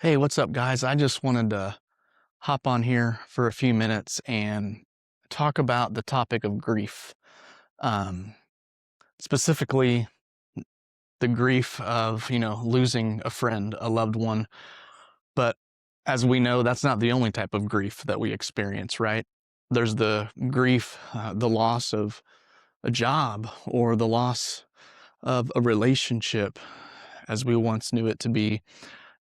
Hey, what's up, guys? I just wanted to hop on here for a few minutes and talk about the topic of grief. Um, Specifically, the grief of, losing a friend, a loved one. But as we know, that's not the only type of grief that we experience, right? There's the grief, the loss of a job or the loss of a relationship as we once knew it to be.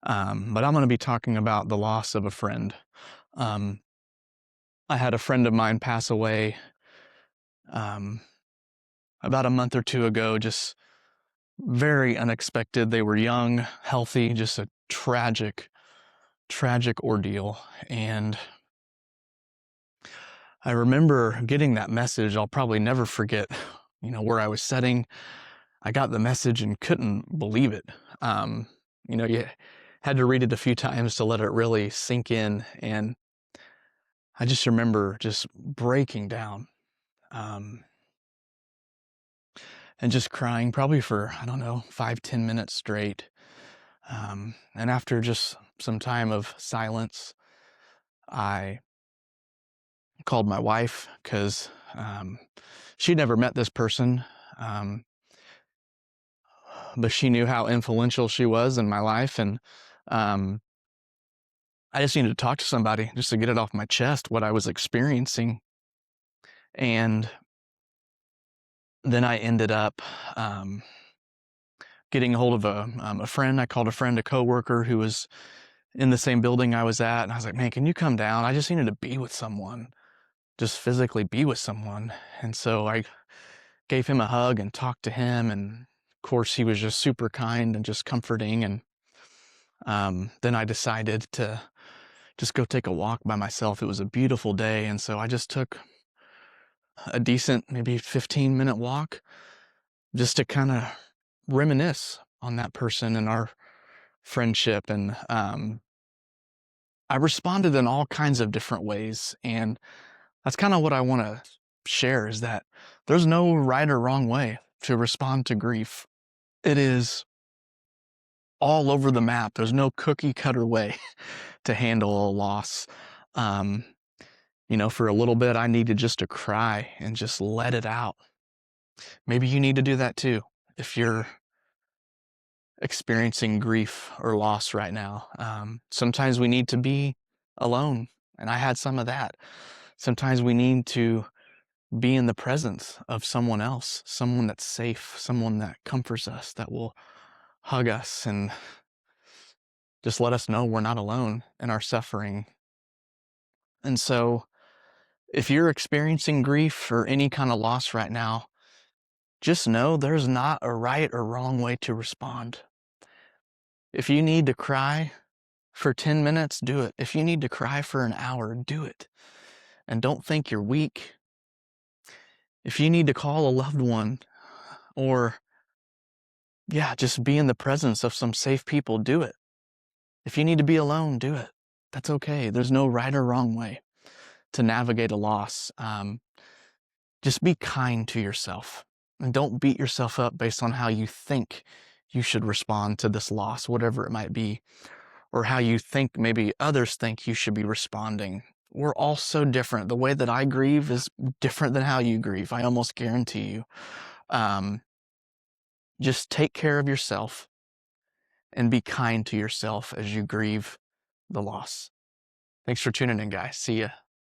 But I'm going to be talking about the loss of a friend. Um, I had a friend of mine pass away um, about a month or two ago, just very unexpected. They were young, healthy, just a tragic, tragic ordeal. And I remember getting that message. I'll probably never forget, where I was sitting. I got the message and couldn't believe it. You had to read it a few times to let it really sink in. And I just remember just breaking down. Um, and just crying probably for, I don't know, 5-10 minutes straight. And after just some time of silence, I called my wife because she'd never met this person, um, but she knew how influential she was in my life. And um, I just needed to talk to somebody just to get it off my chest, what I was experiencing. And then I ended up getting a hold of a friend. I called a friend, a coworker who was in the same building I was at. And I was like, man, can you come down? I just needed to be with someone, just physically be with someone. And so I gave him a hug and talked to him. And of course, he was just super kind and just comforting. And then I decided to just go take a walk by myself. It was a beautiful day. And so I just took a decent, maybe 15-minute walk just to kind of reminisce on that person and our friendship. And I responded in all kinds of different ways. And that's kind of what I want to share, is that there's no right or wrong way to respond to grief. It is all over the map. There's no cookie cutter way to handle a loss. Um, for a little bit, I needed just to cry and just let it out. Maybe you need to do that too if you're experiencing grief or loss right now. Sometimes we need to be alone, and I had some of that. Sometimes we need to be in the presence of someone else, someone that's safe, someone that comforts us, that will hug us and just let us know we're not alone in our suffering. And so if you're experiencing grief or any kind of loss right now, just know there's not a right or wrong way to respond. If you need to cry for 10 minutes, do it. If you need to cry for an hour, do it. And don't think you're weak. If you need to call a loved one or just be in the presence of some safe people, do it. If you need to be alone, do it. That's okay. There's no right or wrong way to navigate a loss. Just be kind to yourself and don't beat yourself up based on how you think you should respond to this loss, whatever it might be, or how you think maybe others think you should be responding. We're all so different. The way that I grieve is different than how you grieve. I almost guarantee you. Just take care of yourself and be kind to yourself as you grieve the loss. Thanks for tuning in, guys. See ya.